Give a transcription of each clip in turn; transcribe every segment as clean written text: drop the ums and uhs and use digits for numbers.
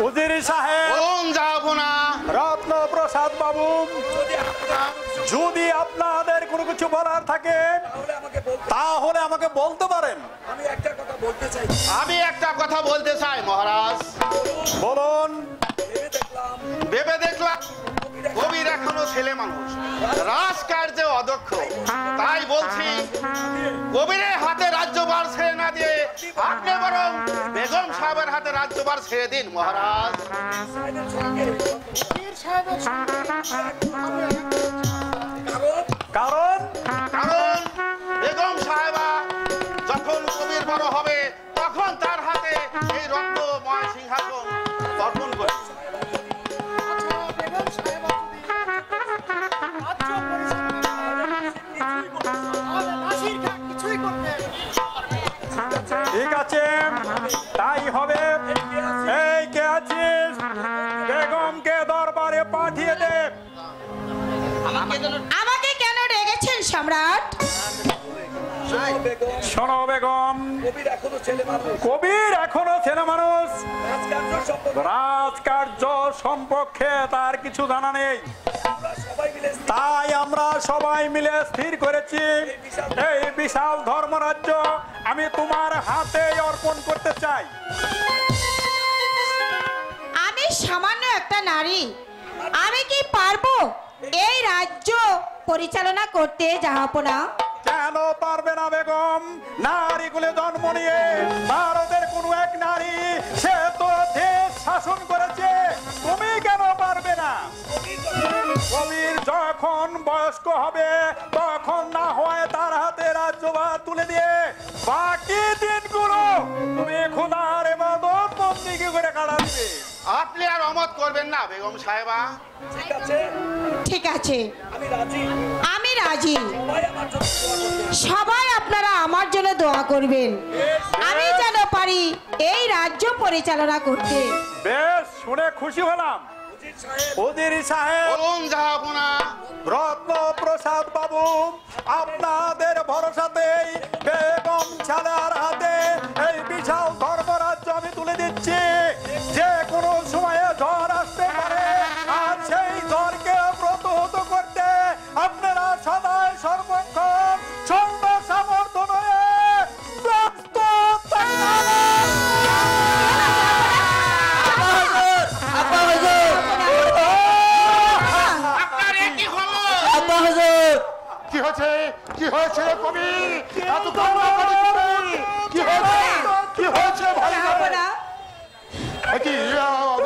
উজির সাহেব, রত্ন প্রসাদ বাবু, যদি আপনাদের কোনো কিছু বলার থাকে তাহলে আমাকে বলতে পারেন। আমি একটা কথা বলতে চাই মহারাজ। বলুন। ভেবে দেখলাম কবির এখনো ছেলে মানুষ, রাজকার্যে অদক্ষ, তাই বলছি কবিরের হাতে রাজ্যভার ছেড়ে না দিয়ে আপনি বরং বেগম সাহেবের হাতে রাজ্যভার ছেড়ে দিন মহারাজ। কারণ কারণ বেগম সাহেবা যখন কবির বড় হবে তখন তার হাতে এই রত্নময় সিংহাসন অর্পণ করে। ঠিক আছে, তাই হবে। এই কে আছিস, বেগমকে দরবারে পাঠিয়ে দে। আমাকে কেন ডেকেছেন সম্রাট? শোনো বেগম, কবির এখনো ছেলে মানুষ, রাজকার্য সম্পর্কে তার কিছু জানা নেই, তাই আমরা সবাই মিলে স্থির করেছি এই বিশাল ধর্মরাজ্য আমি তোমার হাতে অর্পণ করতে চাই। আমি সামান্য একটা নারী, আমি কি পারবো এই রাজ্য পরিচালনা করতে? জাহাপনা কেন পারবে না বেগম? নারীকুলে জন্ম নিয়ে ভারতের কোন এক নারী সে তো দেশ শাসন করেছে, তুমি কেন পারবে না? কবির যখন বয়স্ক হবে তখন না হয় তার হাতে রাজ্যভার তুলে দিয়ে বাকি দিনগুলো তুমি খোদার ইবাদত বন্দেগী করে কাটাবে। আপনি আর অমত করবেন না বেগম সাহেবা? ঠিক আছে, আমি রাজি। সবাই আপনারা আমার জন্য দোয়া করবেন, আমি যেন পারি এই রাজ্য পরিচালনা করতে। বেশ, শুনে খুশি হলাম। উজির সাহেব, বলুন জাহাপনা। রত্ন প্রসাদ বাবু, আপনাদের ভরসাতেই বেগম ছাড়ার হাতে এই বিশাল ধর্মরাজ্য আমি তুলে দিচ্ছি। যে কোনো সময়ে ঝড় আসতে পারে, আর সেই ঝড়কে প্রতিহত করতে আপনারা সদাই সর্বক্ষণ সর্ব সামর্থ্য হয়ে প্রস্তুত থাকবেন। কি হয়েছে? কি হয়েছে কবি? কি হয়েছে ভাইজান? কি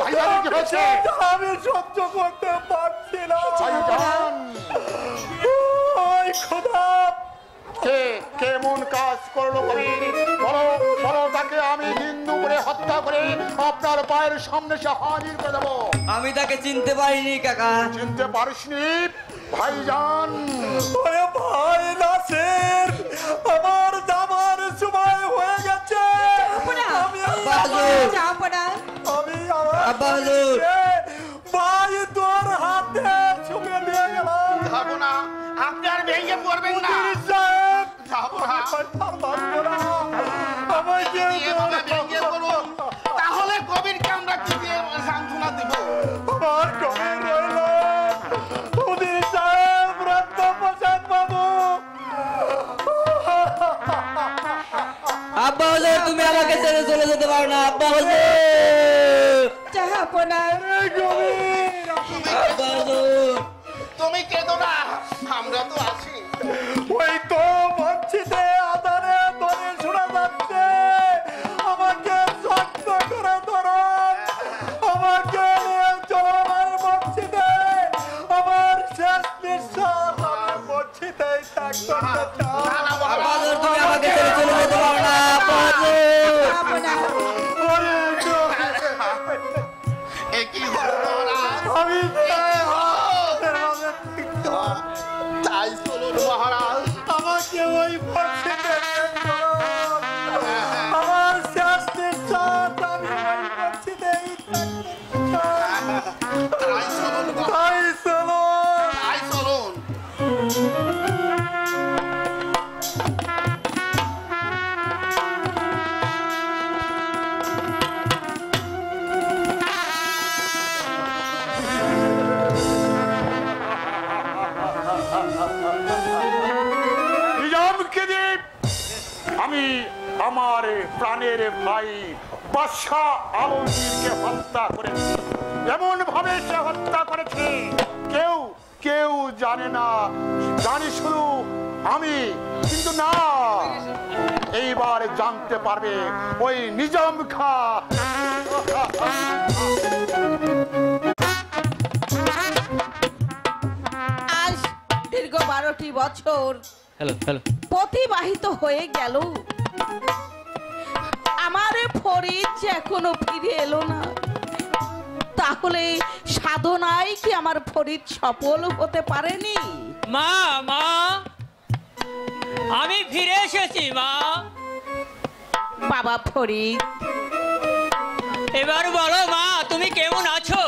ভাইজান কি হয়েছে? আমি সহ্য করতে পারছি না ভাইজান। ওই খোদা, কে কেমন কাজ করলো কবির? বলো বলো, তাকে আমি হিন্দু করে হত্যা করে আপনার পায়ের সামনে সে হাজির করে দেবো। আমি তাকে চিনতে পারিনি কাকা। চিনতে পারিসনি ভাইজান? ওরে ভাই নাসির, আমার যাবার সময় হয়ে গেছে। ভাই তোর হাতে ছুঁয়ে দিয়ে গেলাম। যাবো না, আপনি আর ভেঙে পড়বেন না। যাবো না। আমাকে এভাবে ভেঙে পড়ুন, তাহলে কবিরকে আমরা কি দিয়ে সান্ত্বনা দিব? আমার কবি রইল উজির সাহেব, রত্ন প্রসাদ বাবু। আব্বা হুজুর, তুমি আমাকে ছেড়ে চলে যেতে পারো না। আব্বা হুজুর, জাহাপনা আব্বা হুজুর, তুমি কেঁদো না, আমরা তো আছি। ওই তো মসজিদে আদানে ধরে শোনা যাচ্ছে, আমাকে শক্ত করে ধরো, আমাকে নিয়ে চলো আমার মসজিদে। আমার শেষ নিঃশ্বাস আমার মসজিদেই ত্যাগ করতে চাই। আব্বা হুজুর, তুমি আমাকে ছেড়ে চলে যেতে পারো না। আব্বা হুজুর, কি হলো না? আমি তাই চলুন মহারাজ, আমাকে ওই মসজিদে আমার শেষ নিঃশ্বাস আমি ওই মসজিদেই তাই চলুন, তাই চলো। তাই চলুন। মন্ত্রীদ্বীপ, আমি আমার প্রাণের ভাই বাদশা আলমগীরকে হত্যা করেছি। এমন ভাবে সে হত্যা করেছে কেউ কেউ জানে না, জানি শুধু আমি। কিন্তু না, এইবার জানতে পারবে ওই নিজাম খা। আজ দীর্ঘ 12টি বছর হ্যালো হ্যালো অতিবাহিত হয়ে গেল, আমার ফরিদ যে এখনো ফিরে এলো না। তাহলে সাধনায় কি আমার ফরিদ সফল হতে পারেনি? মা মা আমি ফিরে এসেছি মা। বাবা ফরিদ, এবার বলো মা, তুমি কেমন আছো?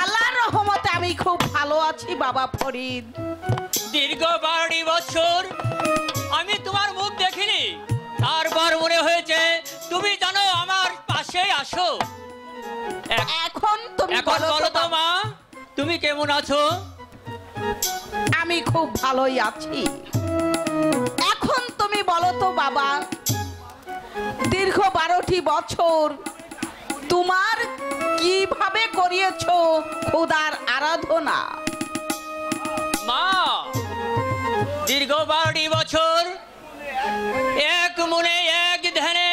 আল্লাহর রহমতে আমি খুব ভালো আছি বাবা ফরিদ। দীর্ঘ 12 বছর আমি তোমার মুখ দেখিনি, তারপর মনে হয়েছে তুমি জানো আমার পাশে আসো। এখন তুমি এখন বলো তো মা, তুমি কেমন আছো? আমি খুব ভালোই আছি। এখন তুমি বলো তো বাবা, দীর্ঘ 12টি বছর তোমার কিভাবে করিয়েছো খোদার আরাধনা? মা, দীর্ঘ 12 বছর এক মনে এক ধ্যানে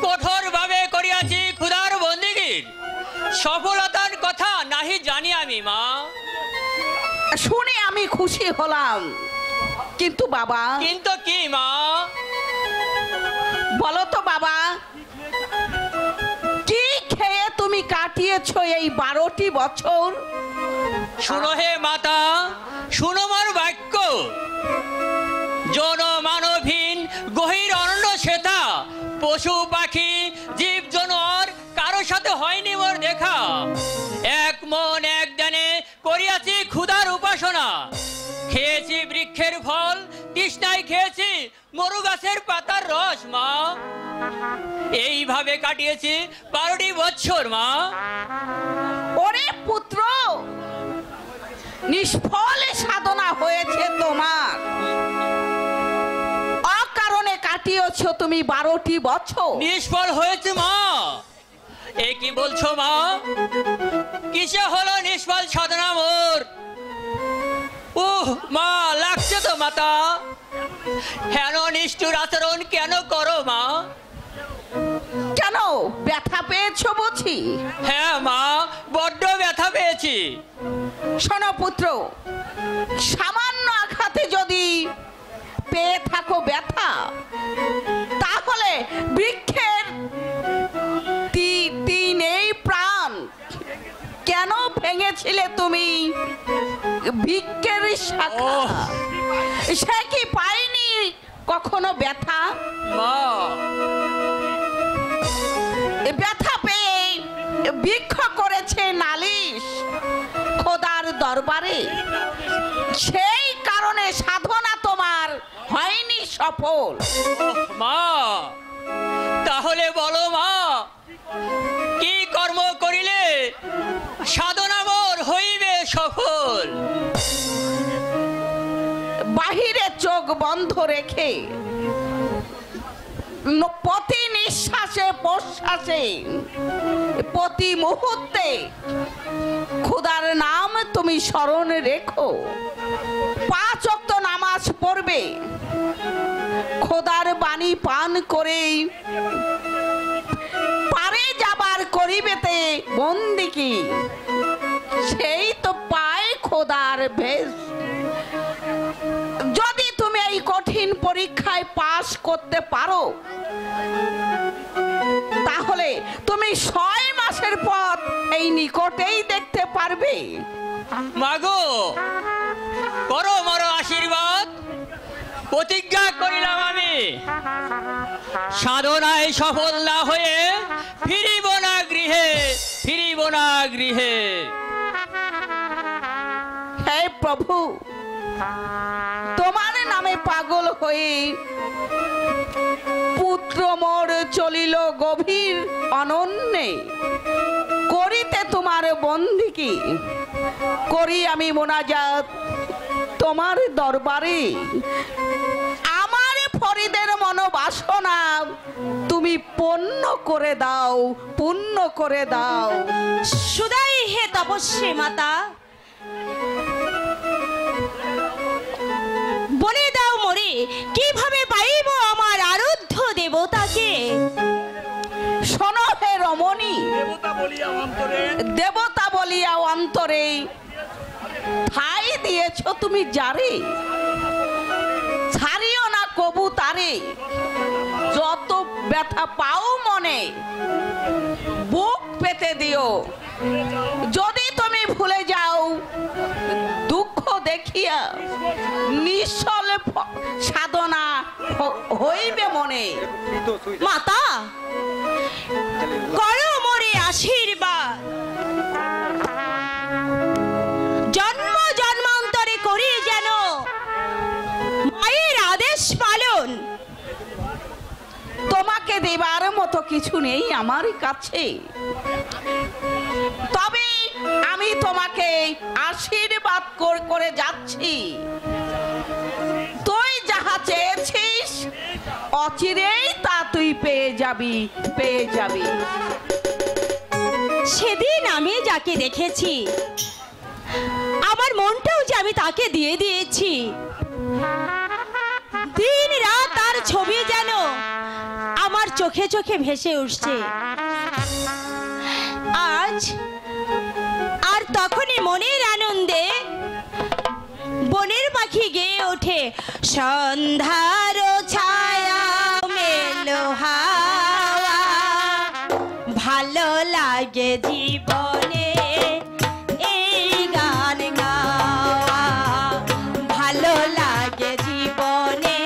কঠোর ভাবে করিয়াছি খুদার বন্দিগির। সফলতার কথা নাহি জানি আমি মা। শুনে আমি খুশি হলাম, কিন্তু বাবা, কিন্তু কি মা? বলো তো বাবা, কি খেয়ে তুমি কাটিয়েছো এই 12টি বছর? শুনো হে মাতা, শুনো মোর বাক্য। জন মানবহীন গহীর অরণ্য শ্বেতা, পশু পাখি জীব জানোয়ার কারো সাথে হয়নি মোর দেখা। এক মন এক ধ্যানে করিয়াছি ক্ষুধার উপাসনা। খেয়েছি বৃক্ষের ফল, তৃষ্ণায় খেয়েছি মরু গাছের পাতার রস মা। এইভাবে কাটিয়েছি 12টি বছর মা। ওরে পুত্র, নিষ্ফল সাধনা হয়েছে তোমার। অকারণে কাটিয়েছো তুমি 12টি বছর। নিষ্ফল হয়েছে মা? এ কি বলছো মা? কিসে হলো নিষ্ফল সাধনা মোর? মা, লাগছে তো মাতা। হেন নিষ্ঠুর আচরণ কেন করো মা? কেন, ব্যথা পেয়েছো বুঝি? হ্যাঁ মা, বড্ড ব্যথা পেয়েছি। শোনো পুত্র, সামান্য আঘাতে যদি পেয়ে থাকো ব্যথা, তাহলে বৃক্ষের নেই প্রাণ। কেন ভেঙেছিলে তুমি বৃক্ষের শাখা? সে কি পায়নি কখনো ব্যথা? মা, ব্যথা পেয়ে বৃক্ষ করেছে নালিশ খোদার দরবারে। সেই কারণে সাধনা তোমার হয়নি সফল। মা, তাহলে বলো মা, কি কর্ম করিলে সাধনা মোর হইবে সফল? বাহিরে চোখ বন্ধ রেখে প্রতি নিঃশ্বাসে প্রশ্বাসে প্রতি মুহূর্তে খোদার নাম তুমি স্মরণ রেখো। 5 ওয়াক্ত নামাজ পড়বে, খোদার বাণী পান করে পারে যাবার করিবেতে বন্দিকি, সেই তো পায় খোদার বেশ। যদি তুমি এই কঠিন পরীক্ষায় পাস করতে পারো, তাহলে তুমি 6 মাসের পর এই নিকটেই দেখতে পারবে। মাগো, করো মরো আশীর্বাদ। প্রতিজ্ঞা করিলাম আমি সাধনায় সফল না হয়ে ফিরিব না গৃহে, ফিরিব না গৃহে। হে প্রভু, তোমার নামে পাগল হয়ে পুত্র মোর চলিল গভীর অনন্যে। করিতে তোমার বন্দিকি করি আমি মোনাজাত, তোমার দরবারে আমার ফরিদের মনোবাসনা তুমি পূর্ণ করে দাও, পূর্ণ করে দাও। সুদাই হে তপস্বী মাতা, বলে দাও মোরে কিভাবে পাইব আমার আরাধ্য দেবতাকে। শোনো হে রমণী, দেবতা বলিয়া অন্তরে ঠাই দিয়েছ তুমি যারে, ছাড়িও না কবু তারে। যত ব্যথা পাও মনে বুক পেতে দিও, যদি তুমি ভুলে যাও দুঃখ দেখিয়া নিশ্চল সাধনা হইবে মনে। মাতা করো মোরে আশীর্বাদ, জন্ম জন্মান্তরে করি যেন মায়ের আদেশ পালন। তোমাকে দেবার মতো কিছু নেই আমার কাছে, তবে আমি তোমাকে আশীর্বাদ করে যাচ্ছি। তুই যাহা চেয়েছিস অচিরেই তা তুই পেয়ে যাবি, পেয়ে যাবি। সেদিন আমি যাকে দেখেছি আমার মনটাও যে আমি তাকে দিয়ে দিয়েছি। দিন রাত তার ছবি যেন আমার চোখে চোখে ভেসে উঠছে। আজ আর তখনই মনের আনন্দে বনের পাখি গেয়ে ওঠে, সন্ধ্যার ছায়া মেলো হাওয়া, ভালো লাগে জীবনে এই গান গাওয়া, ভালো লাগে জীবনে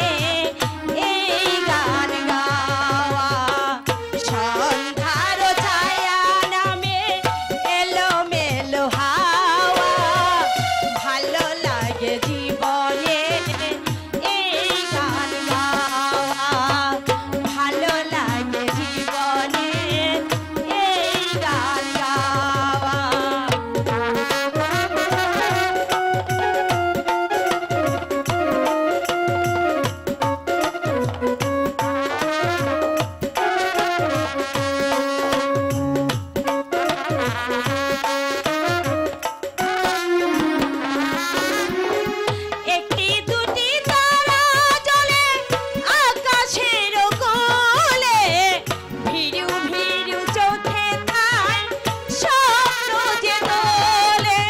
এই গান গাওয়া। সন্ধ্যার ছায়া নামে এলো মেলো হাওয়া, ভালো লাগে জীবনে এই গান গাওয়া, ভালো লাগে জীবনে এই গান গাওয়া। একটি দুটি তারা জ্বলে আকাশের কোলে, ভিড়ু ভিড়ু চোখে তাই স্বপ্ন যে দোলে।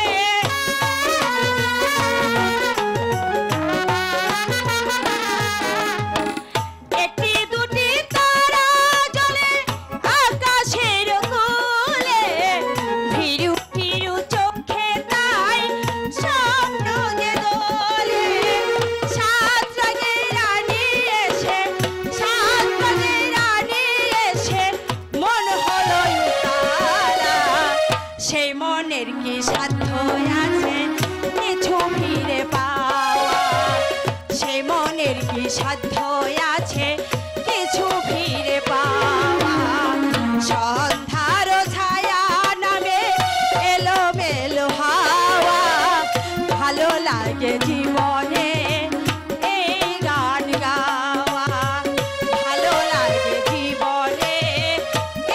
একটি দুটি তারা জ্বলে আকাশের কোলে, ভিড়ু ভিড়ু চোখে তাই স্বপ্ন যে দোলে। সাত রঙের রানী এসে, সাত রঙের রানী এসে মন হলো উতালা, সেই মনের কি সাধ্য আছে কিছু ফিরে পাওয়া, সেই মনের কি সাধ্য আছে কিছু ফিরে পাওয়া। সন্ধ্যার ছায়া নামে এলো মেলো হাওয়া, ভালো লাগে জীবনে এই গান গাওয়া, ভালো লাগে জীবনে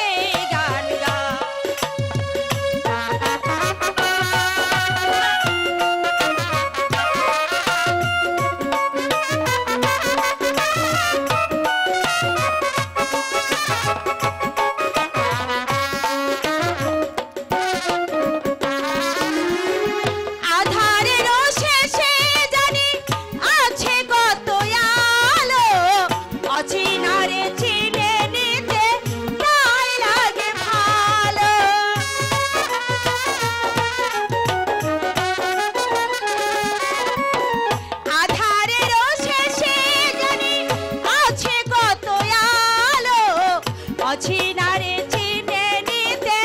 এই গান গাওয়া। আধারের শেষে জানি আছে কত আলো, অচিনারে চিনে নিতে তাই লাগে ভালো। আধারের শেষে জানি আছে কত আলো, অচিনারে চিনে নিতে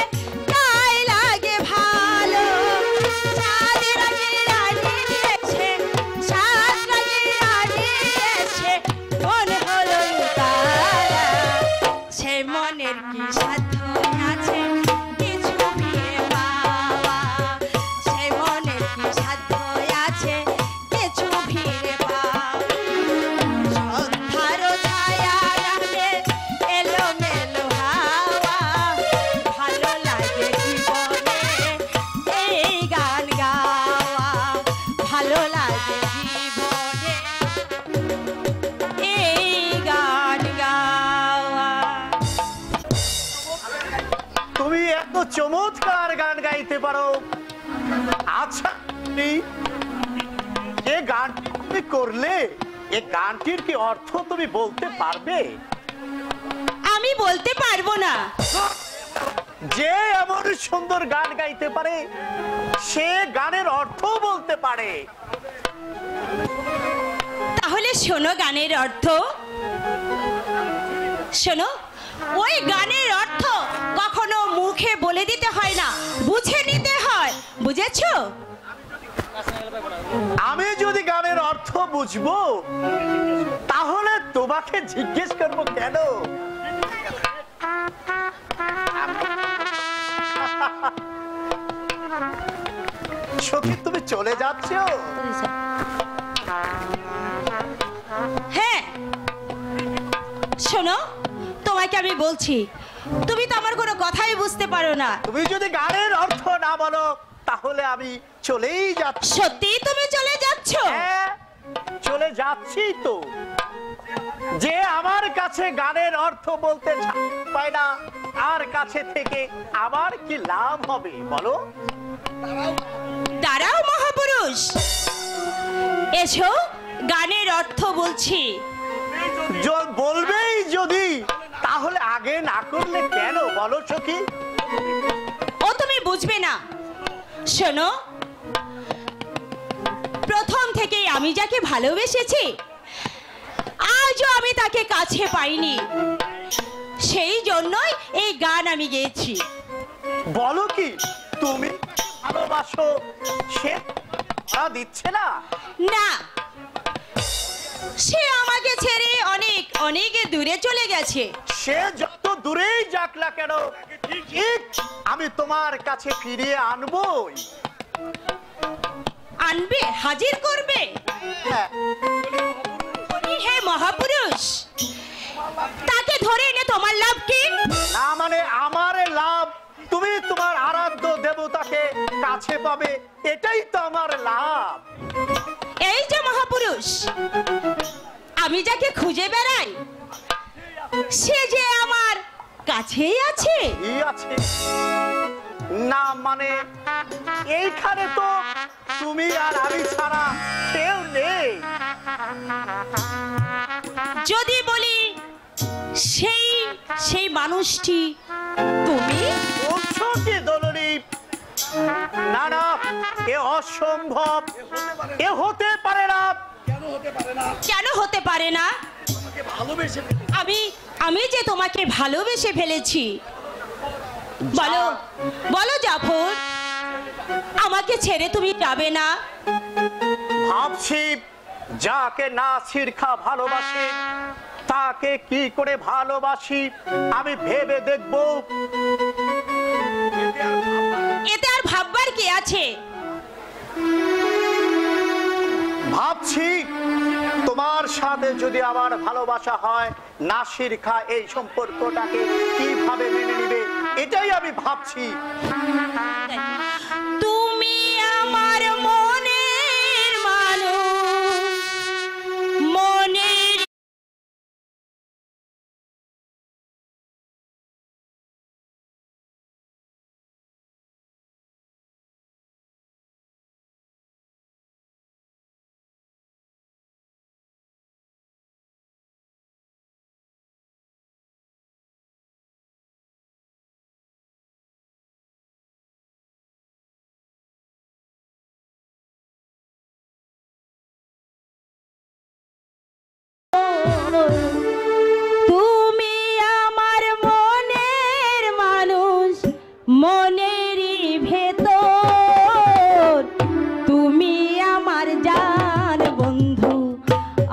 তাই লাগে ভালো। সাত রঙের রানী এসে, সাত রঙের রানী এসে মন হলো উতালা, সে মনের কি সাধ্য আছে কিছু ফিরে পাওয়া, সে মনের কি সাধ্য আছে কিছু তো চমৎকার গান গাইতে পারো। আচ্ছা, যে গানটি তুমি করলে এই গানটির কি অর্থ তুমি বলতে পারবে? আমি বলতে পারবো না। যে এমন সুন্দর গান গাইতে পারে সে গানের অর্থ বলতে পারে। তাহলে শোনো গানের অর্থ। শোনো, ওই গানের অর্থ কখনো মুখে বলে দিতে হয় না, বুঝে নিতে হয়। বুঝেছো? আমি যদি গানের অর্থ বুঝবো তাহলে তোমাকে জিজ্ঞেস করবো কেন? সখী, তুমি চলে যাচ্ছ? হ্যাঁ, শোনো, তোমাকে আমি বলছি, তুমি তো আমার কোনো কথাই বুঝতে পারো না। তুমি যদি গানের অর্থ না বলো তাহলে আমি চলেই যাচ্ছি। সত্যি তুমি চলে যাচ্ছ? হ্যাঁ, চলে যাচ্ছি তো। যে আমার কাছে গানের অর্থ বলতে পায় না আর কাছে থেকে আমার কি লাভ হবে বলো? দাঁড়াও মহাপুরুষ, এসো, গানের অর্থ বলছি। বলবেই যদি, তাহলে আগে না করলে কেন বলো সখী? ও তুমি বুঝবে না। শোনো, প্রথম থেকেই আমি যাকে ভালোবেসেছি আজও আমি তাকে কাছে পাইনি, সেই জন্যই এই গান আমি গেয়েছি। বলো কি তুমি ভালোবাসো সে দিচ্ছে না? না, সে আমাকে ছেড়ে অনেক অনেক দূরে চলে গেছে। সে যত দূরেই যাক না কেন ঠিক আমি তোমার কাছে ফিরিয়ে আনবই। আনবে? হাজির করবে? হ্যাঁ। হে মহাপুরুষ, তাকে ধরে এনে তোমার লাভ কি? না মানে আমার লাভ, তুমি তোমার আরাধ্য দেবতাকে কাছে পাবে, এটাই তো আমার লাভ। এই যে মহাপুরুষ, আমি যাকে খুঁজে বেড়াই সে যে আমার কাছেই আছে। কি আছে? না মানে এইখানে তো তুমি আর আমি ছাড়া কেউ নেই। যদি বলি সেই সেই মানুষটি তুমি? বলছো কি দলনি? না না, এ অসম্ভব, এ হতে পারে না। কেন হতে পারে না? আমি যে তোমাকে ভালোবেসে ফেলেছি। বলো বলো জাফর, আমাকে ছেড়ে তুমি যাবে না? ভাবছি যাকে নাসির খা ভালোবাসে তাকে কি করে ভালোবাসি আমি ভেবে দেখব। এতে আর ভাববার কি আছে? ভাবছি তোমার সাথে যদি আমার ভালোবাসা হয় নাসির খা এই সম্পর্কটাকে কিভাবে মেনে নিবে এটাই আমি ভাবছি। তুমি আমার মনের মানুষ, মনের তুমি আমার মনের মানুষ, মনেরই ভেতর তুমি আমার জান বন্ধু,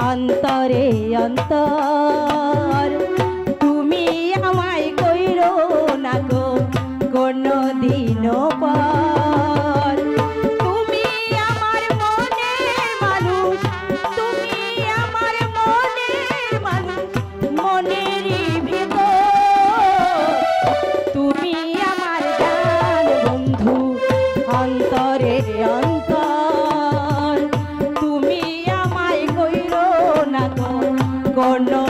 অন্তরে অন্তর তুমি আমায় কইরো না গো কোনো দিনও পর। তুমি আমার মনের মানুষ, তুমি আমার মনের মানুষ, মনেরই ভেতর তুমি আমার জান বন্ধু, অন্তরে অন্তর তুমি আমায় কইরো না গো কোনো